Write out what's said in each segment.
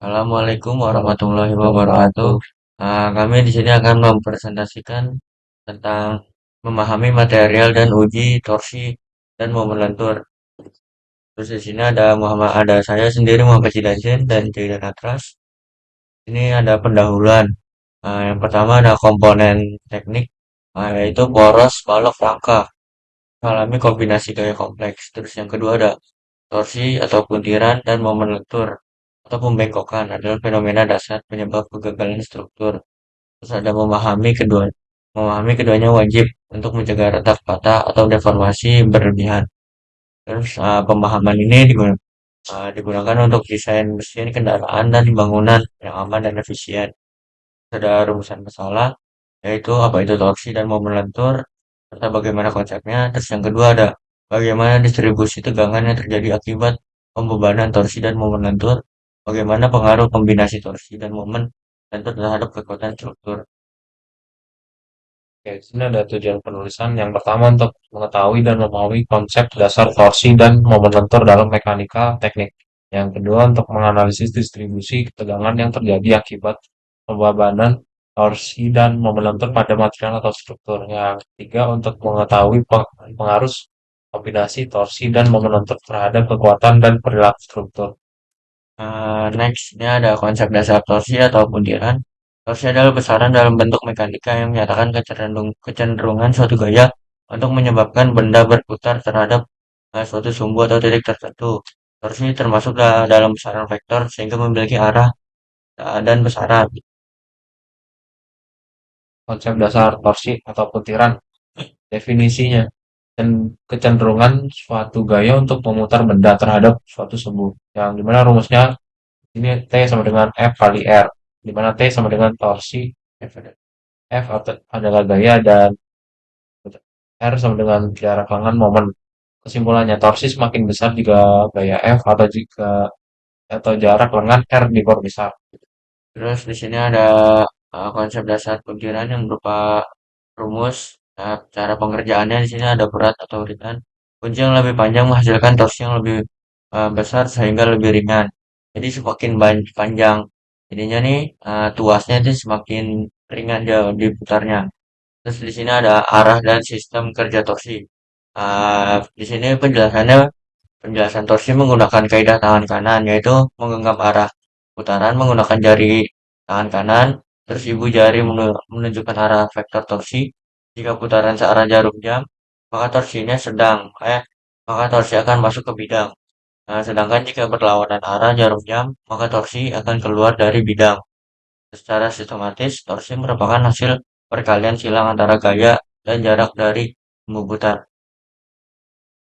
Assalamualaikum warahmatullahi wabarakatuh. Kami di sini akan mempresentasikan tentang memahami material dan uji torsi dan momen lentur. Terus di sini ada saya sendiri Muhammad Zidajen dan Jaidan Atras. Ini ada pendahuluan. Yang pertama ada komponen teknik, yaitu poros, balok, rangka. Mengalami kombinasi gaya kompleks. Terus yang kedua ada torsi atau puntiran dan momen lentur atau pembengkokan adalah fenomena dasar penyebab kegagalan struktur. Terus ada memahami keduanya wajib untuk mencegah retak patah atau deformasi berlebihan. Terus pemahaman ini digunakan untuk desain mesin kendaraan dan bangunan yang aman dan efisien. Terus ada rumusan masalah, yaitu apa itu torsi dan momen lentur, serta bagaimana konsepnya. Terus yang kedua ada bagaimana distribusi tegangan yang terjadi akibat pembebanan torsi dan momen lentur, bagaimana pengaruh kombinasi torsi dan momen lentur terhadap kekuatan struktur. Oke, di sini ada tujuan penulisan. Yang pertama untuk mengetahui dan memahami konsep dasar torsi dan momen lentur dalam mekanika teknik. Yang kedua untuk menganalisis distribusi ketegangan yang terjadi akibat pembebanan torsi dan momen lentur pada material atau struktur. Yang ketiga untuk mengetahui pengaruh kombinasi torsi dan momen lentur terhadap kekuatan dan perilaku struktur. Next, ini ada konsep dasar torsi atau butiran. Torsi adalah besaran dalam bentuk mekanika yang menyatakan kecenderungan suatu gaya untuk menyebabkan benda berputar terhadap suatu sumbu atau titik tertentu. Torsi termasuk dalam besaran vektor sehingga memiliki arah dan besaran. Konsep dasar torsi atau putiran. Definisinya dan kecenderungan suatu gaya untuk memutar benda terhadap suatu sumbu. Yang dimana rumusnya ini T sama dengan F kali R. Dimana T sama dengan torsi, F adalah gaya dan R sama dengan jarak lengan momen. Kesimpulannya, torsi semakin besar jika gaya F atau jarak lengan R diperbesar. Terus di sini ada konsep dasar butiran yang berupa rumus. Cara pengerjaannya di sini ada berat atau ringan. Kunci yang lebih panjang menghasilkan torsi yang lebih besar sehingga lebih ringan. Jadi semakin panjang, jadinya nih tuasnya itu semakin ringan jauh diputarnya. Terus di sini ada arah dan sistem kerja torsi. Di sini penjelasan torsi menggunakan kaidah tangan kanan, yaitu menggenggam arah putaran menggunakan jari tangan kanan, terus ibu jari menunjukkan arah vektor torsi. Jika putaran searah jarum jam, maka torsinya sedang, maka torsi akan masuk ke bidang. Sedangkan jika berlawanan arah jarum jam, maka torsi akan keluar dari bidang. Secara sistematis, torsi merupakan hasil perkalian silang antara gaya dan jarak dari pembubutan.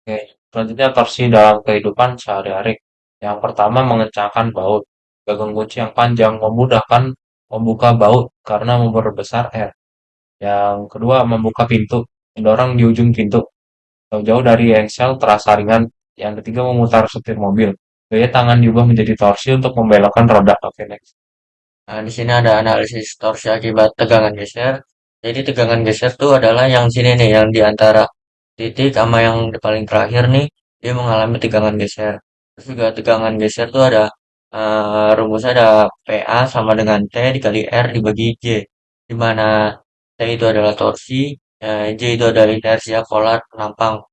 Oke, selanjutnya torsi dalam kehidupan sehari-hari. Yang pertama mengencangkan baut. Gagang kunci yang panjang memudahkan membuka baut karena memperbesar R. Yang kedua membuka pintu. Mendorong di ujung pintu. Jauh-jauh dari engsel terasa ringan. Yang ketiga memutar setir mobil. Gaya tangan diubah menjadi torsi untuk membelokkan roda. Oke, next. Di sini ada analisis torsi akibat tegangan geser. Jadi tegangan geser itu adalah yang sini nih, yang di antara titik sama yang di paling terakhir nih, dia mengalami tegangan geser. Terus juga tegangan geser tuh ada rumusnya ada PA sama dengan T dikali R dibagi J. Di mana T itu adalah torsi, J itu adalah inersia polar penampang.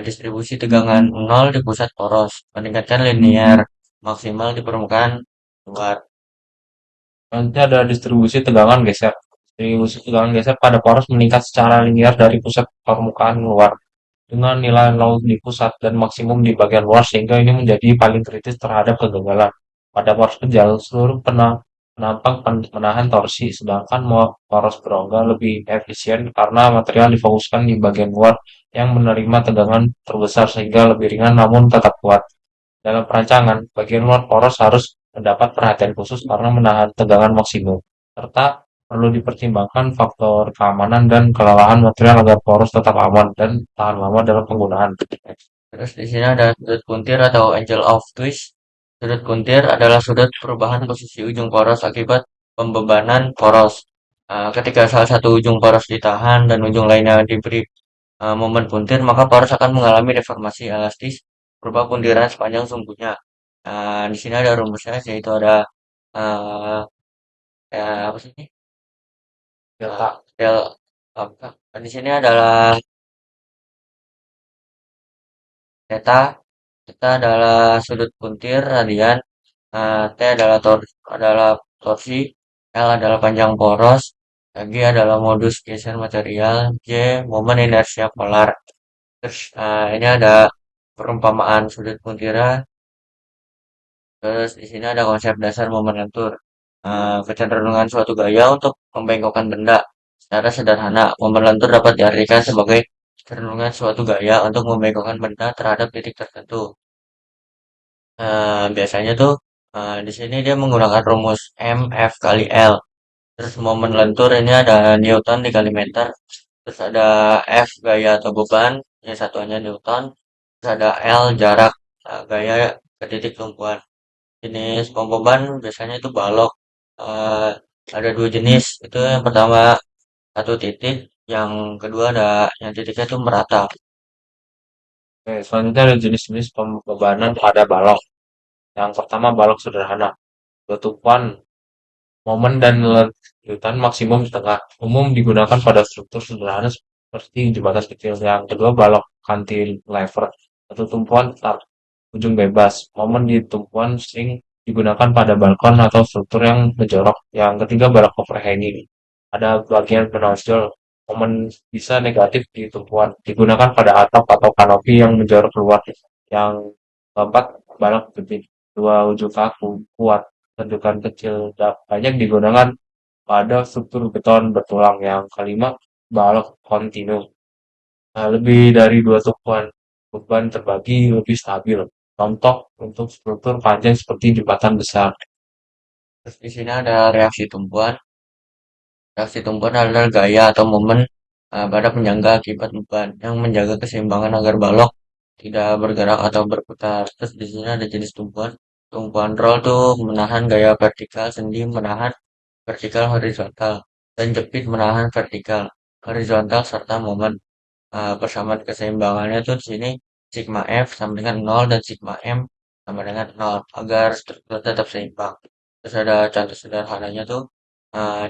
Distribusi tegangan nol di pusat poros, meningkatkan linear, maksimal di permukaan luar. Nanti ada distribusi tegangan geser. Distribusi tegangan geser pada poros meningkat secara linear dari pusat permukaan luar dengan nilai nol di pusat dan maksimum di bagian luar sehingga ini menjadi paling kritis terhadap kegagalan. Pada poros kecil, seluruh penampang menahan torsi, sedangkan poros berongga lebih efisien karena material difokuskan di bagian luar yang menerima tegangan terbesar sehingga lebih ringan namun tetap kuat. Dalam perancangan, bagian luar poros harus mendapat perhatian khusus karena menahan tegangan maksimum, serta perlu dipertimbangkan faktor keamanan dan kelelahan material agar poros tetap aman dan tahan lama dalam penggunaan. Terus di sini ada sudut puntir atau angle of twist. Sudut puntir adalah sudut perubahan posisi ujung poros akibat pembebanan poros. Ketika salah satu ujung poros ditahan dan ujung lainnya diberi momen puntir, maka poros akan mengalami deformasi elastis berupa puntiran sepanjang sumbunya. Di sini ada rumusnya, yaitu ada eh, ya apa sih ini? Delta. Del apa? Di sini adalah theta. Theta adalah sudut puntir radian. T adalah torsi, L adalah panjang poros, G adalah modus geser material, J momen inersia polar. Terus ini ada perumpamaan sudut puntirnya. Terus di sini ada konsep dasar momen lentur. Kecenderungan suatu gaya untuk membengkokkan benda. Secara sederhana, momen lentur dapat diartikan sebagai kecenderungan suatu gaya untuk membengkokkan benda terhadap titik tertentu. Biasanya tuh di sini dia menggunakan rumus M F kali L. Terus momen lentur ini ada Newton dikali meter. Terus ada F gaya atau beban, yang satuannya Newton. Terus ada L jarak gaya ke titik tumpuan. Jenis pom beban biasanya itu balok. Eh, ada dua jenis. Itu yang pertama satu titik, yang kedua ada yang titiknya itu merata. Oke, selanjutnya ada jenis-jenis pembebanan pada balok. Yang pertama balok sederhana. Letupan, momen dan letupan maksimum di tengah. Umum digunakan pada struktur sederhana seperti jembatan kecil. Yang kedua balok cantilever atau tumpuan tetap. Ujung bebas. Momen di tumpuan sering digunakan pada balkon atau struktur yang menjorok. Yang ketiga balok overhanging. Ada bagian menonjol. Momen bisa negatif di tumpuan. Digunakan pada atap atau kanopi yang menjorok keluar. Yang keempat balok berbeda. Dua ujung kaku kuat. Tentukan kecil banyak digunakan pada struktur beton bertulang. Yang kelima balok kontinu. Nah, lebih dari dua tumpuan beban terbagi lebih stabil. Contoh untuk struktur panjang seperti jembatan besar. Terus di sini ada reaksi tumpuan. Reaksi tumpuan adalah gaya atau momen pada penyangga akibat beban yang menjaga keseimbangan agar balok tidak bergerak atau berputar. Terus di sini ada jenis tumpuan. Tumpuan roll tuh menahan gaya vertikal, sendi menahan vertikal horizontal, dan jepit menahan vertikal horizontal serta momen. Persamaan keseimbangannya tuh di sini sigma F sama dengan nol dan sigma M sama dengan nol agar struktur tetap seimbang. Terus ada contoh sederhananya tuh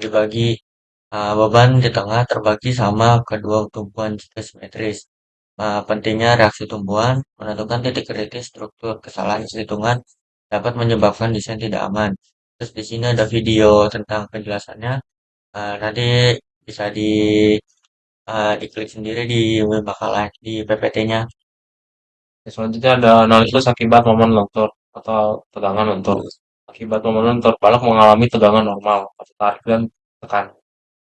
dibagi beban di tengah terbagi sama kedua tumpuan jika simetris. Pentingnya reaksi tumpuan menentukan titik kritis struktur kesalahan hitungan dapat menyebabkan desain tidak aman. Terus di sini ada video tentang penjelasannya. Nanti bisa diklik sendiri di makalah di PPT-nya. Selanjutnya ada analisis akibat momen lentur atau tegangan lentur. Akibat momen lentur, balok mengalami tegangan normal atau tarik dan tekan.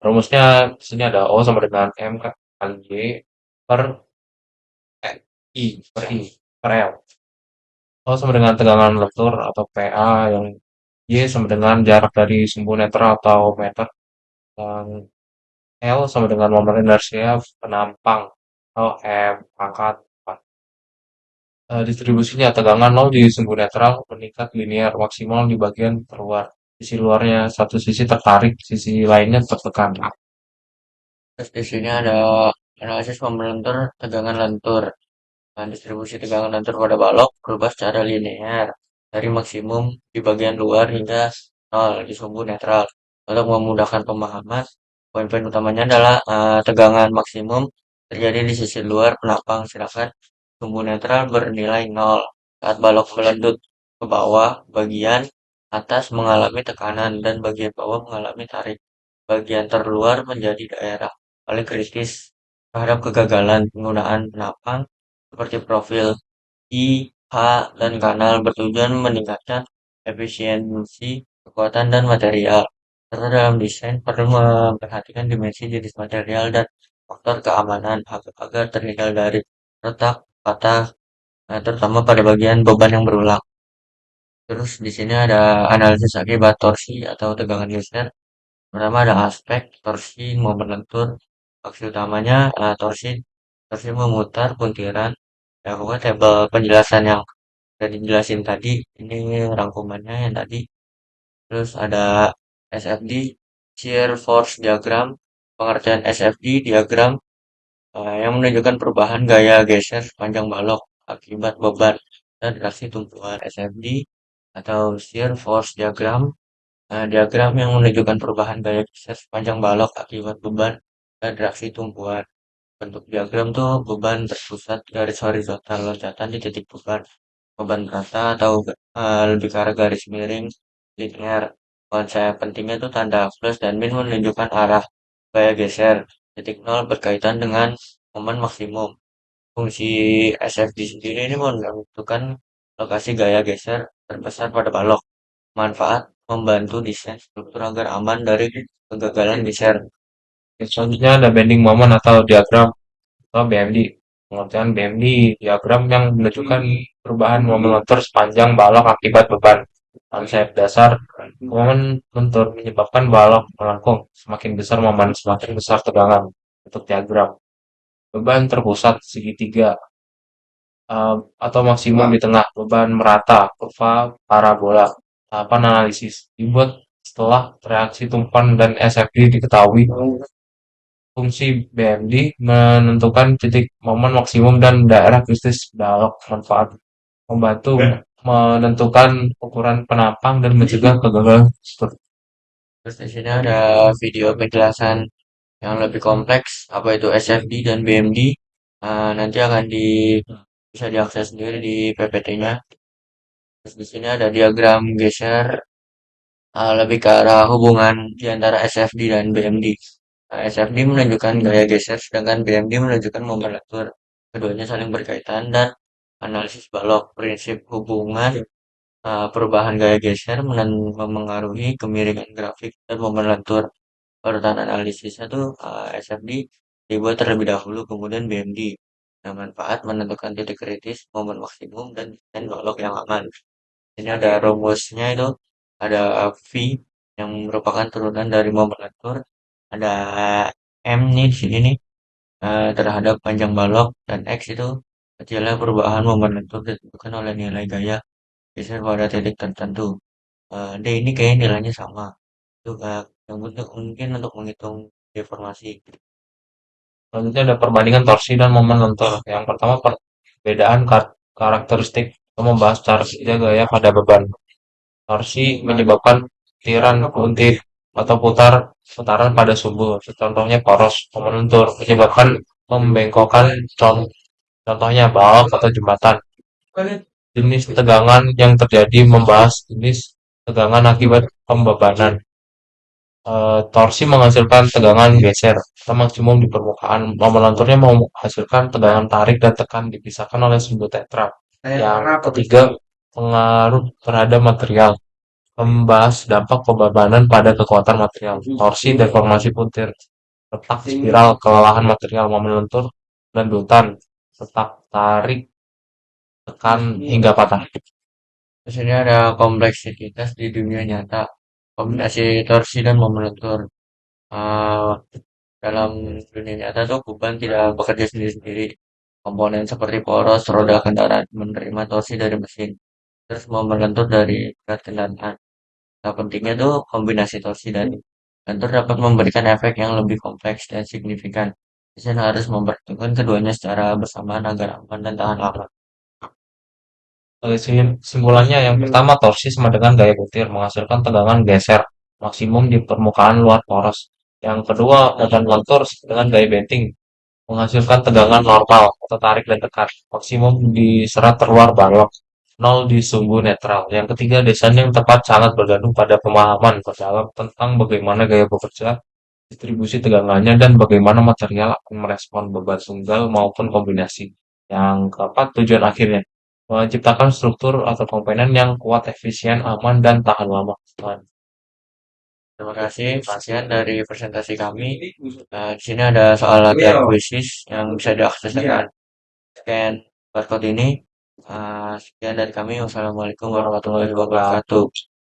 Rumusnya di sini ada O sama dengan M kali Y per I per I per L. O sama dengan tegangan lentur atau PA, yang Y sama dengan jarak dari sumbu netral atau meter, dan L sama dengan momen inersia penampang atau M pangkat 4. Distribusinya tegangan nol di sumbu netral meningkat linear maksimal di bagian terluar. Sisi luarnya satu sisi tertarik, sisi lainnya tertekan. Terus di sini ada analisis momen lentur, tegangan lentur. Distribusi tegangan lentur pada balok berubah secara linear dari maksimum di bagian luar hingga nol di sumbu netral. Untuk memudahkan pemahaman, poin-poin utamanya adalah tegangan maksimum terjadi di sisi luar penapang, sedangkan sumbu netral bernilai nol. Saat balok meledut ke bawah, bagian atas mengalami tekanan dan bagian bawah mengalami tarik. Bagian terluar menjadi daerah paling kritis terhadap kegagalan penggunaan penapang seperti profil I, H, dan kanal bertujuan meningkatkan efisiensi, kekuatan, dan material. Serta dalam desain perlu memperhatikan dimensi jenis material dan faktor keamanan agar terhindar dari retak, patah, terutama pada bagian beban yang berulang. Terus di sini ada analisis akibat torsi atau tegangan geser. Pertama ada aspek torsi momen lentur. Aksi utamanya torsi memutar puntiran. Ya, pokoknya tabel penjelasan yang udah dijelasin tadi, ini rangkumannya yang tadi. Terus ada SFD, Shear Force Diagram. Pengertian SFD diagram yang menunjukkan perubahan gaya geser sepanjang balok akibat beban dan reaksi tumpuan SFD atau shear force diagram. Diagram yang menunjukkan perubahan gaya geser sepanjang balok akibat beban dan reaksi tumpuan. Bentuk diagram tuh beban terpusat garis horizontal loncatan di titik beban. Beban rata atau lebih ke arah garis miring linear. Konsep pentingnya tuh tanda plus dan min menunjukkan arah gaya geser. Titik nol berkaitan dengan momen maksimum. Fungsi SFD sendiri ini menentukan lokasi gaya geser terbesar pada balok. Manfaat membantu desain struktur agar aman dari kegagalan geser. Selanjutnya ada bending moment atau diagram atau BMD. Pengertian BMD, diagram yang menunjukkan perubahan momen lentur sepanjang balok akibat beban. Konsep dasar, momen lentur menyebabkan balok melengkung. Semakin besar momen, semakin besar tegangan. Untuk diagram, beban terpusat segitiga atau maksimum di tengah, beban merata, kurva parabola. Tahapan analisis dibuat setelah reaksi tumpuan dan SFD diketahui. Fungsi BMD menentukan titik momen maksimum dan daerah kritis balok. Manfaat membantu menentukan ukuran penampang dan mencegah kegagalan struktur. Terus di sini ada video penjelasan yang lebih kompleks, apa itu SFD dan BMD. Nanti akan bisa diakses sendiri di PPT-nya. Terus di sini ada diagram geser, lebih ke arah hubungan di antara SFD dan BMD. SFD menunjukkan gaya geser, sedangkan BMD menunjukkan momen lentur. Keduanya saling berkaitan dan analisis balok. Prinsip hubungan perubahan gaya geser memengaruhi kemiringan grafik dan momen lentur. Urutan analisisnya tuh SFD dibuat terlebih dahulu, kemudian BMD. Nah, manfaat menentukan titik kritis, momen maksimum, dan desain balok yang aman. Ini ada rumusnya itu, ada V yang merupakan turunan dari momen lentur, ada M nih di sini nih terhadap panjang balok, dan X itu kecilnya perubahan momen lentur ditentukan oleh nilai gaya geser pada titik tertentu. D ini kayaknya nilainya sama. Itu yang mungkin untuk menghitung deformasi. Selanjutnya ada perbandingan torsi dan momen lentur. Yang pertama, perbedaan karakteristik. Kita membahas cara kerja gaya pada beban. Torsi menyebabkan tiran kuntit atau putaran pada sumbu. Contohnya poros. Momen lentur menyebabkan pembengkokan, contohnya balok atau jembatan. Jenis tegangan yang terjadi, membahas jenis tegangan akibat pembebanan. Torsi menghasilkan tegangan geser atau maksimum di permukaan. Momen lenturnya menghasilkan tegangan tarik dan tekan dipisahkan oleh sumbu tetra. Yang ketiga, pengaruh terhadap material. Membahas dampak pembebanan pada kekuatan material. Torsi, deformasi puntir, letak spiral, kelelahan material, momen lentur, landutan, letak tarik, tekan hingga patah. Terus ini ada kompleksitas di dunia nyata, kombinasi torsi dan momen lentur. Eh, Dalam dunia nyata tuh beban tidak bekerja sendiri-sendiri. Komponen seperti poros, roda kendaraan menerima torsi dari mesin. Terus momen lentur dari berat kendaraan. Nah, pentingnya tuh kombinasi torsi dan lentur dapat memberikan efek yang lebih kompleks dan signifikan. Mesin harus memperhitungkan keduanya secara bersamaan agar aman dan tahan lama. Simpulannya, yang pertama, torsi sama dengan gaya butir, menghasilkan tegangan geser maksimum di permukaan luar poros. Yang kedua, momen lentur dengan gaya benting, menghasilkan tegangan normal atau tarik dan tekan maksimum di serat terluar balok, nol di sumbu netral. Yang ketiga, desain yang tepat sangat bergantung pada pemahaman mendalam tentang bagaimana gaya bekerja, distribusi tegangannya, dan bagaimana material akan merespon beban tunggal maupun kombinasi. Yang keempat, tujuan akhirnya menciptakan struktur atau komponen yang kuat, efisien, aman, dan tahan lama. Terima kasih, Pasian, dari presentasi kami. Di sini ada soal latihan kuisis yang bisa diakses dengan scan barcode ini. Sekian dari kami. Wassalamualaikum warahmatullahi wabarakatuh.